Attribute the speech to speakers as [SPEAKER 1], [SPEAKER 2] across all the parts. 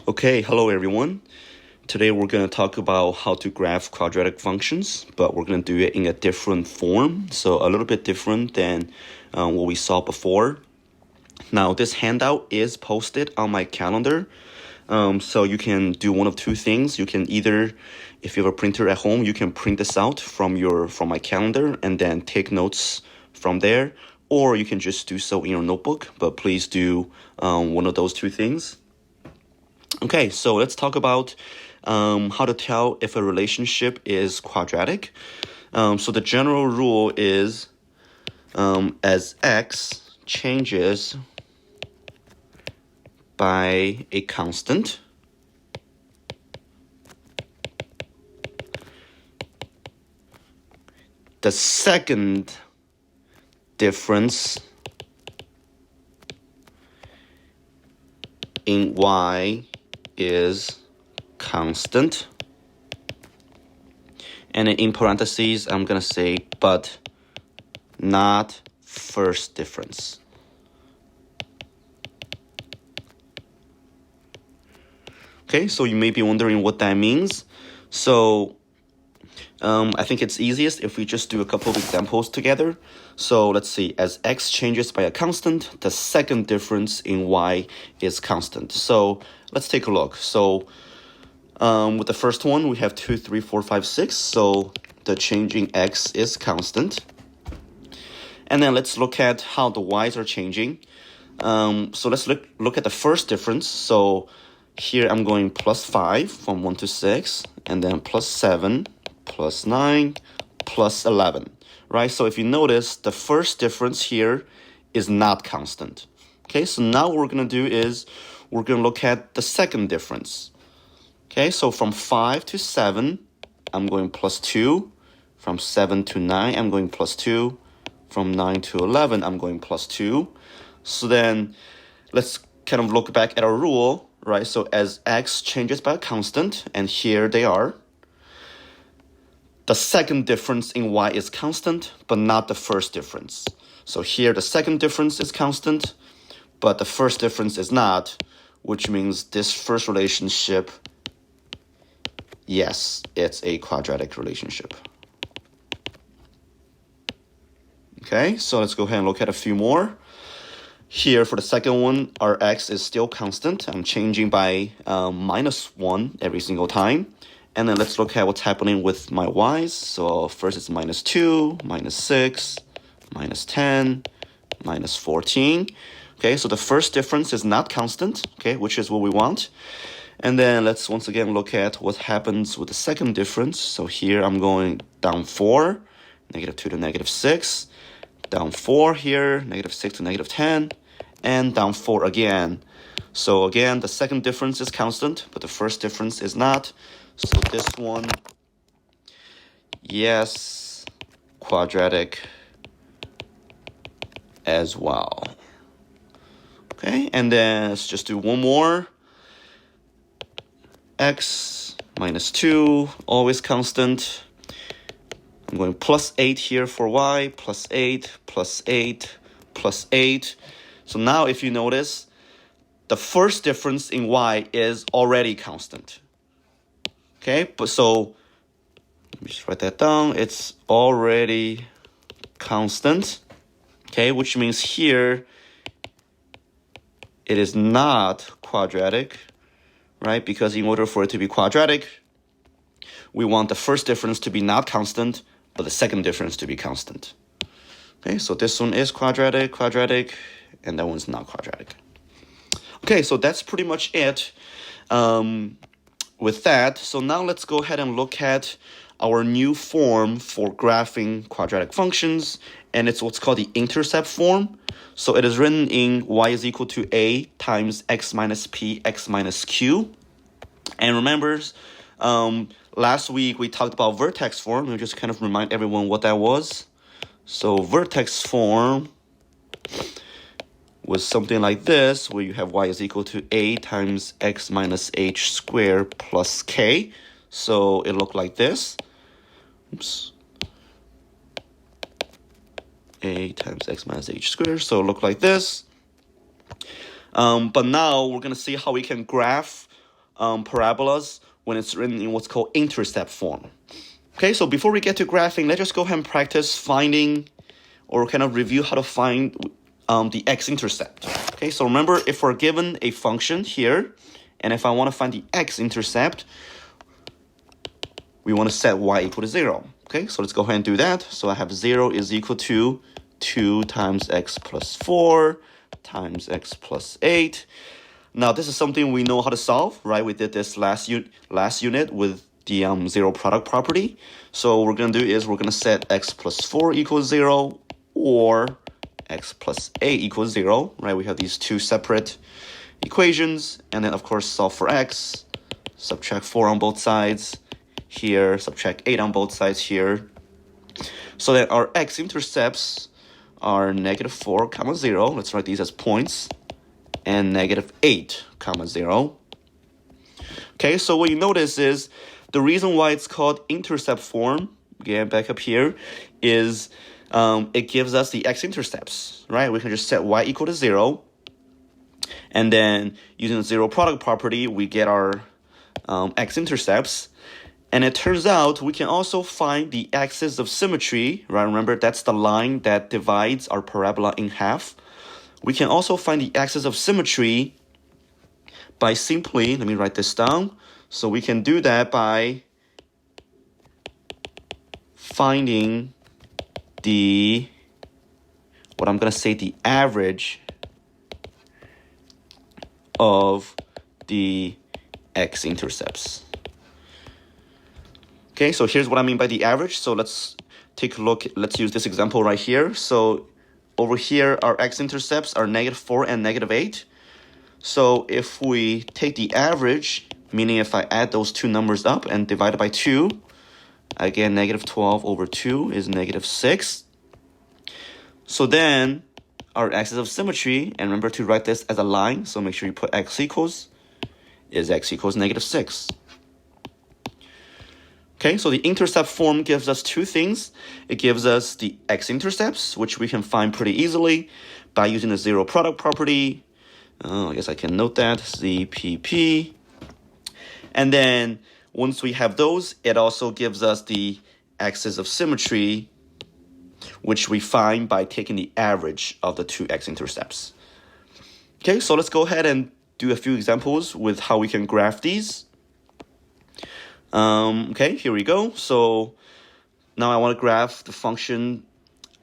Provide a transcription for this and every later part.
[SPEAKER 1] Okay, hello everyone. Today we're going to talk about how to graph quadratic functions, but we're going to do it in a different form, so a little bit different than what we saw before. Now, this handout is posted on my calendar, so you can do one of two things. You can either, if you have a printer at home, you can print this out from my calendar and then take notes from there, or you can just do so in your notebook, but please do one of those two things. Okay, so let's talk about how to tell if a relationship is quadratic. So the general rule is as x changes by a constant, the second difference in y is constant, and in parentheses I'm gonna say but not first difference. Okay, so you may be wondering what that means. So I think it's easiest if we just do a couple of examples together. So let's see, as x changes by a constant, the second difference in y is constant. So let's take a look. So with the first one, we have 2, 3, 4, 5, 6. So the change in x is constant. And then let's look at how the y's are changing. So let's look at the first difference. So here I'm going plus 5 from 1 to 6, and then plus 7, plus 9, plus 11, right? So if you notice, the first difference here is not constant. Okay, so now what we're going to do is we're going to look at the second difference. Okay, so from 5 to 7, I'm going plus 2. From 7 to 9, I'm going plus 2. From 9 to 11, I'm going plus 2. So then let's kind of look back at our rule, right? So as x changes by a constant, and here they are, the second difference in y is constant, but not the first difference. So here the second difference is constant, but the first difference is not, which means this first relationship, yes, it's a quadratic relationship. Okay, so let's go ahead and look at a few more. Here for the second one, our x is still constant. I'm changing by minus 1 every single time. And then let's look at what's happening with my y's. So first it's minus 2, minus 6, minus 10, minus 14. Okay, so the first difference is not constant, okay, which is what we want. And then let's once again look at what happens with the second difference. So here I'm going down 4, negative 2 to negative 6. Down 4 here, negative 6 to negative 10, and down 4 again. So again, the second difference is constant, but the first difference is not. So this one, yes, quadratic as well. Okay, and then let's just do one more. X minus 2, always constant. I'm going plus 8 here for y, plus 8, plus 8, plus 8. So now if you notice, the first difference in y is already constant. Okay, but so let me just write that down. It's already constant. Okay, which means here it is not quadratic, right? Because in order for it to be quadratic, we want the first difference to be not constant, but the second difference to be constant. Okay, so this one is quadratic, and that one's not quadratic. Okay, so that's pretty much it with that. So now let's go ahead and look at our new form for graphing quadratic functions, and it's what's called the intercept form. So it is written in y is equal to a times x minus p, x minus q. And remember, last week we talked about vertex form. Let me just kind of remind everyone what that was. So vertex form was something like this, where you have y is equal to a times x minus h squared plus k. So it looked like this. Oops. A times x minus h squared. So it looked like this. But now we're going to see how we can graph parabolas when it's written in what's called intercept form. Okay, so before we get to graphing, let's just go ahead and practice finding or kind of review how to find the x-intercept. Okay, so remember, if we're given a function here, and if I want to find the x-intercept, we want to set y equal to 0. Okay, so let's go ahead and do that. So I have 0 is equal to 2 times x plus 4 times x plus 8. Now, this is something we know how to solve, right? We did this last unit with the zero product property. So what we're going to do is we're going to set x plus 4 equals 0 or x plus 8 equals 0, right? We have these two separate equations, and then, of course, solve for x, subtract 4 on both sides here, subtract 8 on both sides here. So that our x-intercepts are negative 4, 0. Let's write these as points. And negative 8, 0. Okay, so what you notice is the reason why it's called intercept form, again, back up here, is it gives us the x-intercepts, right? We can just set y equal to 0. And then using the zero product property, we get our x-intercepts. And it turns out we can also find the axis of symmetry, right? Remember, that's the line that divides our parabola in half. We can also find the axis of symmetry by simply, let me write this down. So we can do that by finding the average of the x-intercepts. Okay, so here's what I mean by the average. So let's take a look. Let's use this example right here. So over here, our x-intercepts are negative 4 and negative 8. So if we take the average, meaning if I add those two numbers up and divide it by 2, again, negative 12 over 2 is negative 6. So then our axis of symmetry, and remember to write this as a line, so make sure you put x equals negative 6. Okay, so the intercept form gives us two things. It gives us the x-intercepts, which we can find pretty easily by using the zero product property. I guess I can note that, ZPP. And then once we have those, it also gives us the axis of symmetry, which we find by taking the average of the two x-intercepts. Okay, so let's go ahead and do a few examples with how we can graph these. Okay, here we go. So now I want to graph the function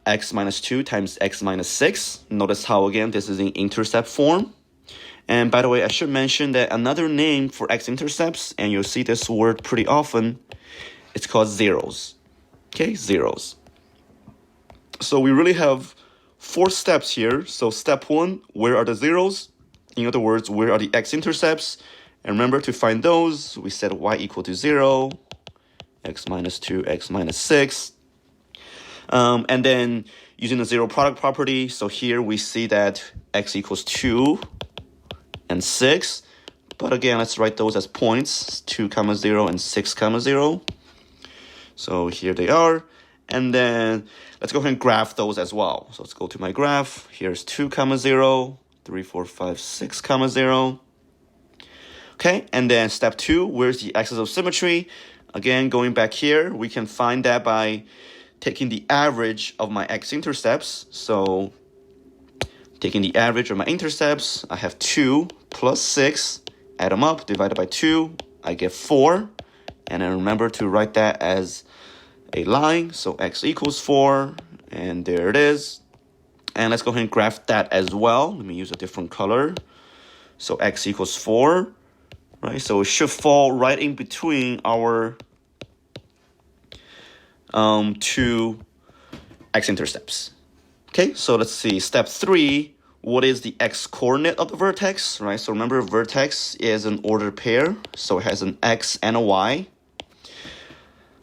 [SPEAKER 1] x minus 2 times x minus 6. Notice how, again, this is in intercept form. And by the way, I should mention that another name for x-intercepts, and you'll see this word pretty often, it's called zeros. Okay, zeros. So we really have 4 steps here. So step 1, where are the zeros? In other words, where are the x-intercepts? And remember, to find those, we set y equal to 0, x minus 2, x minus 6. And then using the zero product property, so here we see that x equals 2 and 6. But again, let's write those as points, 2, 0 and 6, 0. So here they are. And then let's go ahead and graph those as well. So let's go to my graph. Here's 2, 0, 3, 4, 5, 6, 0. Okay, and then step 2, where's the axis of symmetry? Again, going back here, we can find that by taking the average of my x-intercepts. So taking the average of my intercepts, I have 2 plus 6, add them up, divided by 2, I get 4. And then remember to write that as a line, so x equals 4, and there it is. And let's go ahead and graph that as well. Let me use a different color. So x equals 4. Right, so it should fall right in between our two x-intercepts. Okay, so let's see. Step 3, what is the x-coordinate of the vertex? Right, so remember, vertex is an ordered pair, so it has an x and a y.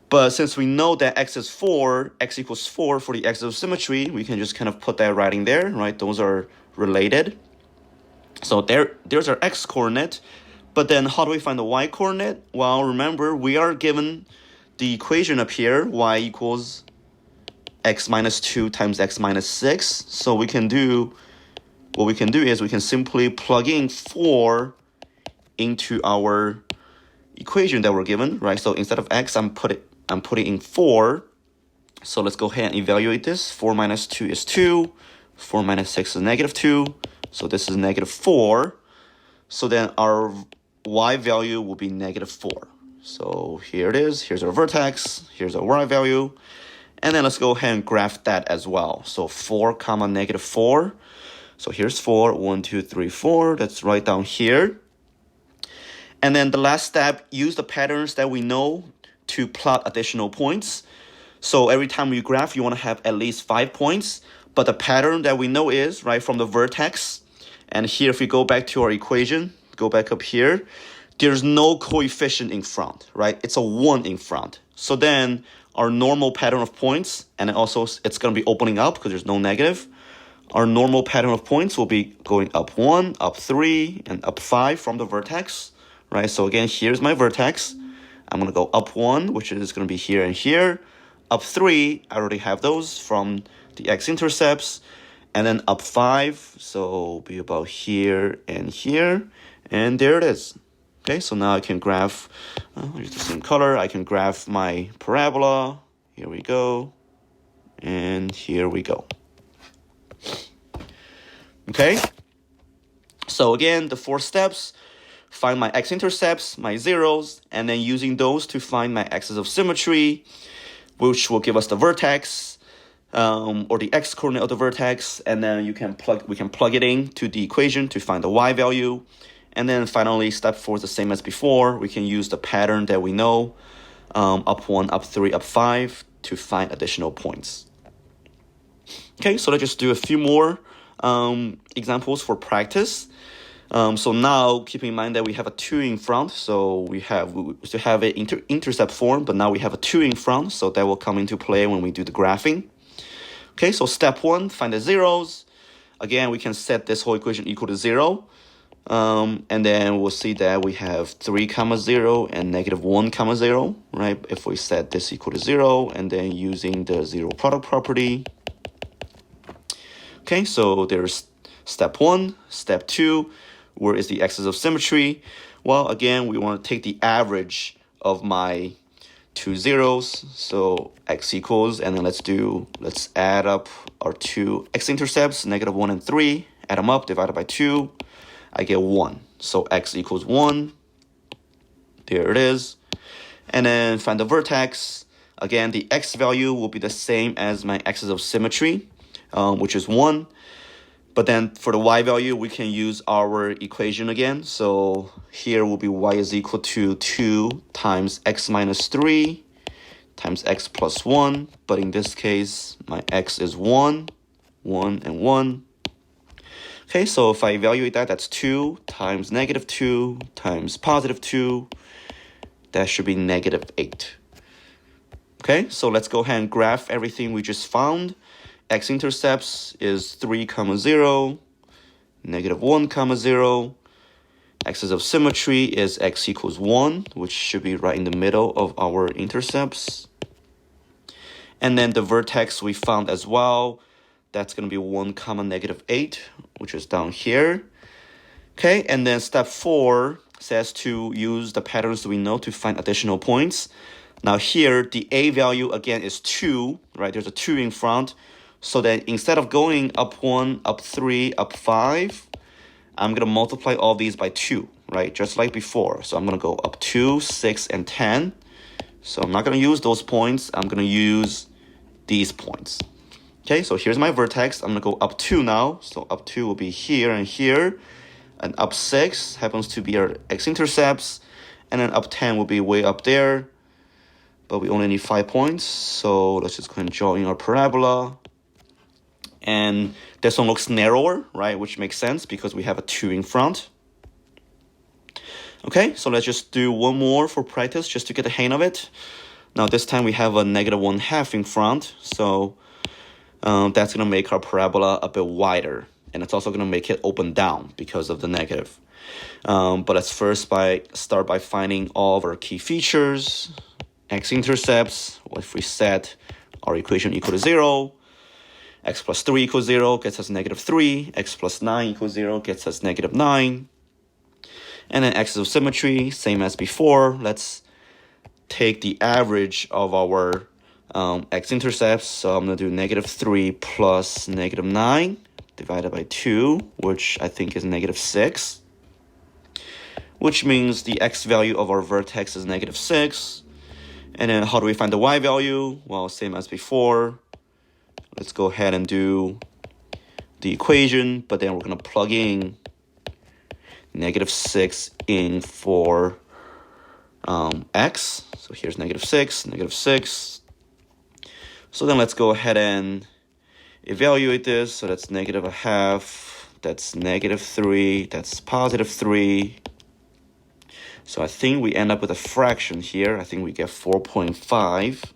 [SPEAKER 1] But since we know that x is 4, x equals 4 for the axis of symmetry, we can just kind of put that right in there, right? Those are related. So there's our x-coordinate. But then how do we find the y-coordinate? Well, remember, we are given the equation up here, y equals x minus 2 times x minus 6. So what we can do is we can simply plug in 4 into our equation that we're given, right? So instead of x, I'm putting in 4. So let's go ahead and evaluate this. 4 minus 2 is 2. 4 minus 6 is negative 2. So this is negative 4. So then our y value will be negative 4. So here it is. Here's our vertex. Here's our y value. And then let's go ahead and graph that as well. So 4 comma negative 4. So here's 4. 1, 2, 3, 4. That's right down here. And then the last step, use the patterns that we know to plot additional points. So every time you graph, you want to have at least 5 points. But the pattern that we know is, right, from the vertex. And here, if we go back to our equation, go back up here, there's no coefficient in front, right? It's a 1 in front. So then our normal pattern of points, and also it's going to be opening up because there's no negative. Our normal pattern of points will be going up 1, up 3, and up 5 from the vertex, right? So again, here's my vertex. I'm going to go up 1, which is going to be here and here. Up 3, I already have those from the x-intercepts. And then up 5, so be about here and here. And there it is. Okay, so now I can graph, use the same color. I can graph my parabola. Here we go. And here we go. Okay, so again, the 4 steps. Find my x-intercepts, my zeros, and then using those to find my axis of symmetry, which will give us the vertex, or the x-coordinate of the vertex, and then we can plug it in to the equation to find the y value. And then finally, step 4 is the same as before. We can use the pattern that we know, up 1, up 3, up 5, to find additional points. Okay, so let's just do a few more examples for practice. So now, keep in mind that we have a 2 in front, so we still have it intercept form, but now we have a 2 in front, so that will come into play when we do the graphing. Okay, so step 1, find the zeros. Again, we can set this whole equation equal to 0. And then we'll see that we have 3 comma 0 and negative 1 comma 0, right? If we set this equal to 0 and then using the zero product property. Okay, so there's step 1, step 2, where is the axis of symmetry? Well, again, we want to take the average of my 2 zeros, so x equals, and then let's add up our 2 x-intercepts, negative 1 and 3, add them up, divided by 2, I get 1. So x equals 1, there it is. And then find the vertex. Again, the x value will be the same as my axis of symmetry, which is 1. But then for the y value, we can use our equation again. So here will be y is equal to 2 times x minus 3 times x plus 1. But in this case, my x is 1, 1, and 1. Okay, so if I evaluate that, that's 2 times negative 2 times positive 2. That should be negative 8. Okay, so let's go ahead and graph everything we just found. X-intercepts is 3 comma 0, negative 1 comma 0. Axis of symmetry is x equals 1, which should be right in the middle of our intercepts. And then the vertex we found as well, that's going to be 1 comma negative 8, which is down here. Okay, and then step 4 says to use the patterns we know to find additional points. Now here, the a value again is 2, right? There's a 2 in front. So that instead of going up 1, up 3, up 5, I'm going to multiply all these by 2, right? Just like before. So I'm going to go up 2, 6, and 10. So I'm not going to use those points. I'm going to use these points. Okay, so here's my vertex. I'm going to go up 2 now. So up 2 will be here and here. And up 6 happens to be our x-intercepts. And then up 10 will be way up there. But we only need 5 points. So let's just go ahead and draw in our parabola. And this one looks narrower, right? Which makes sense because we have a 2 in front. Okay, so let's just do one more for practice just to get the hang of it. Now this time we have a negative 1/2 in front. So that's going to make our parabola a bit wider. And it's also going to make it open down because of the negative. But let's first start by finding all of our key features. X-intercepts, if we set our equation equal to 0, x plus 3 equals 0 gets us negative 3. X plus 9 equals 0 gets us negative 9. And then axis of symmetry, same as before. Let's take the average of our x-intercepts. So I'm going to do -3 plus -9 divided by 2, which I think is -6. Which means the x value of our vertex is -6. And then how do we find the y value? Well, same as before. Let's go ahead and do the equation, but then we're going to plug in -6 in for x. So here's -6, -6. So then let's go ahead and evaluate this. So that's -1/2, that's -3, that's +3. So I think we end up with a fraction here. I think we get 4.5.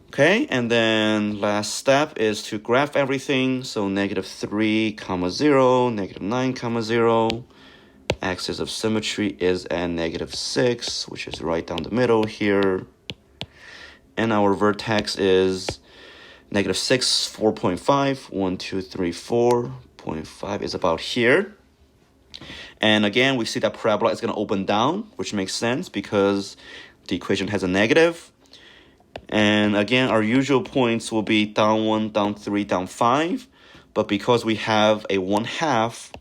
[SPEAKER 1] Okay, and then last step is to graph everything. So -3, 0, -9, 0. Axis of symmetry is at -6, which is right down the middle here. And our vertex is -6, 4.5, 1, 2, 3, 4.5 is about here. And again, we see that parabola is going to open down, which makes sense because the equation has a negative. And again, our usual points will be down 1, down 3, down 5. But because we have a 1/2,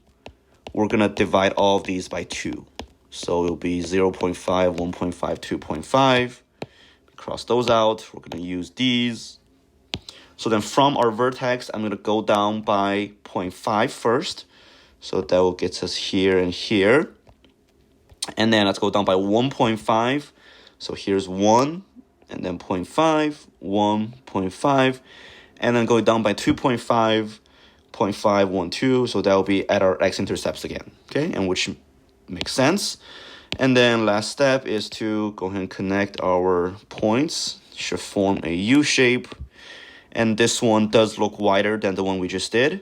[SPEAKER 1] we're going to divide all of these by 2. So it'll be 0.5, 1.5, 2.5. Cross those out. We're going to use these. So then from our vertex, I'm going to go down by 0.5 first. So that will get us here and here. And then let's go down by 1.5. So here's 1, and then 0.5, 1, 0.5. And then going down by 2.5, 0.5, 1, 2. So that will be at our x-intercepts again, okay? And which makes sense. And then last step is to go ahead and connect our points. Should form a U shape. And this one does look wider than the one we just did,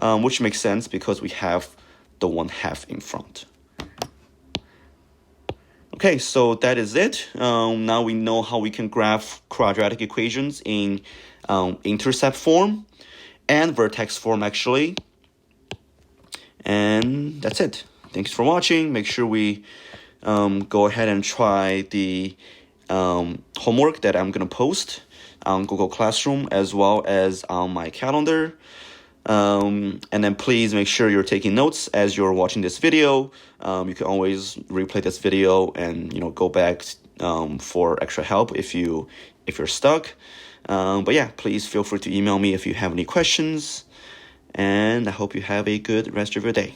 [SPEAKER 1] which makes sense because we have the 1/2 in front. Okay, so that is it. Now we know how we can graph quadratic equations in intercept form and vertex form, actually. And that's it. Thanks for watching. Make sure we go ahead and try the homework that I'm going to post on Google Classroom as well as on my calendar. And then please make sure you're taking notes as you're watching this video. You can always replay this video and go back for extra help if you're stuck. But yeah, please feel free to email me if you have any questions. And I hope you have a good rest of your day.